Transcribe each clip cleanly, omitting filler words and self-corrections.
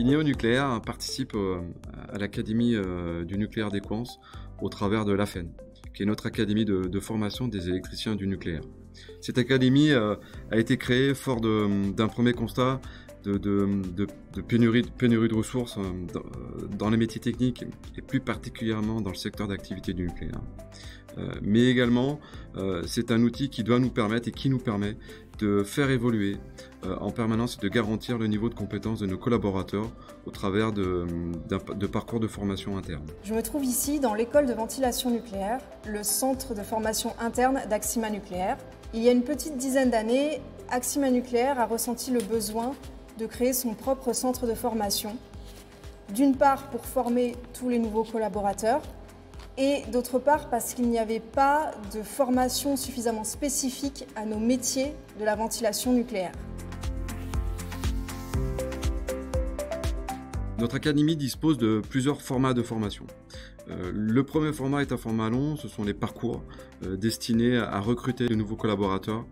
INEO Nucléaire participe à l'Académie du nucléaire d'Équans au travers de l'AFEN, qui est notre académie de formation des électriciens du nucléaire. Cette académie a été créée fort d'un premier constat de pénurie de ressources dans les métiers techniques et plus particulièrement dans le secteur d'activité du nucléaire. Mais également, c'est un outil qui doit nous permettre et qui nous permet de faire évoluer en permanence et de garantir le niveau de compétence de nos collaborateurs au travers de parcours de formation interne. Je me trouve ici dans l'école de ventilation nucléaire, le centre de formation interne d'Axima Nucléaire. Il y a une petite dizaine d'années, Axima Nucléaire a ressenti le besoin de créer son propre centre de formation, d'une part pour former tous les nouveaux collaborateurs, et d'autre part parce qu'il n'y avait pas de formation suffisamment spécifique à nos métiers de la ventilation nucléaire. Notre académie dispose de plusieurs formats de formation. Le premier format est un format long, ce sont les parcours destinés à recruter de nouveaux collaborateurs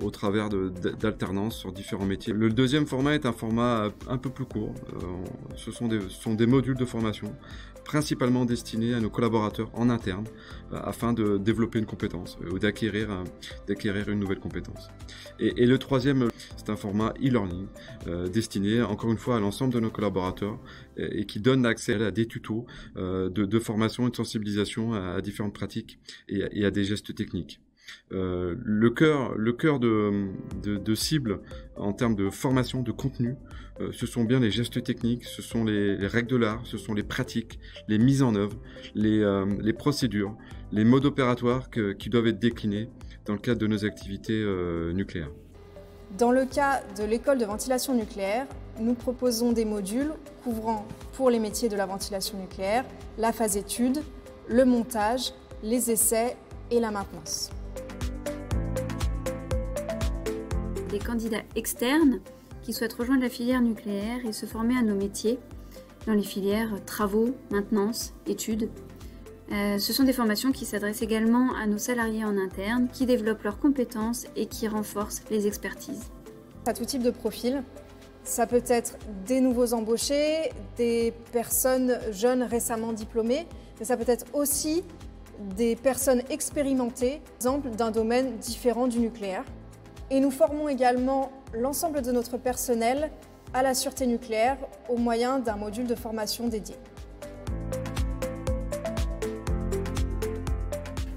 au travers d'alternances sur différents métiers. Le deuxième format est un format un peu plus court, ce sont des modules de formation principalement destinés à nos collaborateurs en interne afin de développer une compétence ou d'acquérir une nouvelle compétence. Et le troisième, c'est un format e-learning destiné encore une fois à l'ensemble de nos collaborateurs et qui donne accès à des tutos de formation et de sensibilisation à différentes pratiques et à des gestes techniques. Le cœur de cible en termes de formation, de contenu, ce sont bien les gestes techniques, ce sont les règles de l'art, ce sont les pratiques, les mises en œuvre, les procédures, les modes opératoires qui doivent être déclinés dans le cadre de nos activités nucléaires. Dans le cas de l'école de ventilation nucléaire, nous proposons des modules couvrant pour les métiers de la ventilation nucléaire la phase étude, le montage, les essais et la maintenance. Des candidats externes qui souhaitent rejoindre la filière nucléaire et se former à nos métiers dans les filières travaux, maintenance, études. Ce sont des formations qui s'adressent également à nos salariés en interne, qui développent leurs compétences et qui renforcent les expertises. À tout type de profil, ça peut être des nouveaux embauchés, des personnes jeunes récemment diplômées, mais ça peut être aussi des personnes expérimentées, par exemple d'un domaine différent du nucléaire. Et nous formons également l'ensemble de notre personnel à la sûreté nucléaire au moyen d'un module de formation dédié.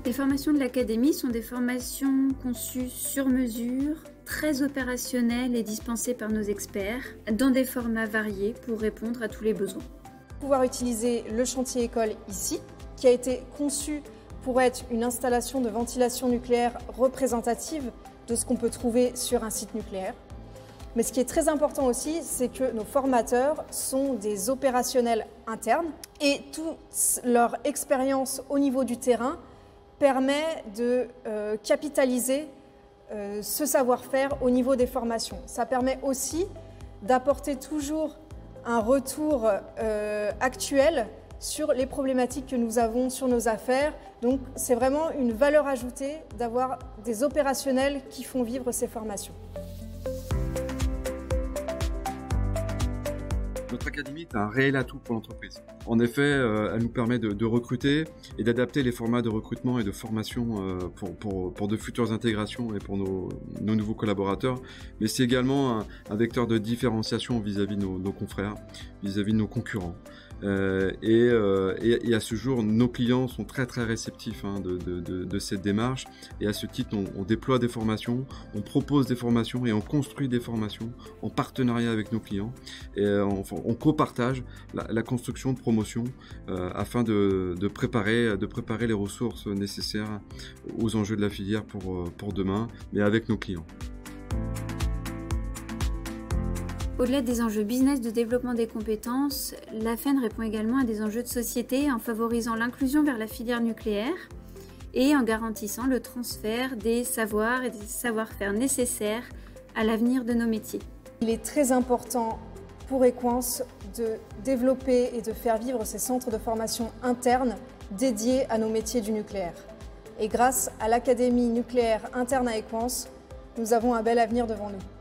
Les formations de l'Académie sont des formations conçues sur mesure, très opérationnelles et dispensées par nos experts, dans des formats variés pour répondre à tous les besoins. Pouvoir utiliser le chantier école ici, qui a été conçu pour être une installation de ventilation nucléaire représentative de ce qu'on peut trouver sur un site nucléaire. Mais ce qui est très important aussi, c'est que nos formateurs sont des opérationnels internes et toute leur expérience au niveau du terrain permet de capitaliser ce savoir-faire au niveau des formations. Ça permet aussi d'apporter toujours un retour actuel sur les problématiques que nous avons sur nos affaires. Donc c'est vraiment une valeur ajoutée d'avoir des opérationnels qui font vivre ces formations. Notre académie est un réel atout pour l'entreprise. En effet, elle nous permet de recruter et d'adapter les formats de recrutement et de formation pour de futures intégrations et pour nos nouveaux collaborateurs. Mais c'est également un vecteur de différenciation vis-à-vis de nos confrères, vis-à-vis de nos concurrents. Et à ce jour, nos clients sont très réceptifs de cette démarche. Et à ce titre, on déploie des formations, on propose des formations et on construit des formations en partenariat avec nos clients. Et on copartage la construction de promotion afin de préparer les ressources nécessaires aux enjeux de la filière pour demain, mais avec nos clients. Au-delà des enjeux business de développement des compétences, l'AFEN répond également à des enjeux de société en favorisant l'inclusion vers la filière nucléaire et en garantissant le transfert des savoirs et des savoir-faire nécessaires à l'avenir de nos métiers. Il est très important pour Équans de développer et de faire vivre ces centres de formation internes dédiés à nos métiers du nucléaire. Et grâce à l'Académie nucléaire interne à Équans, nous avons un bel avenir devant nous.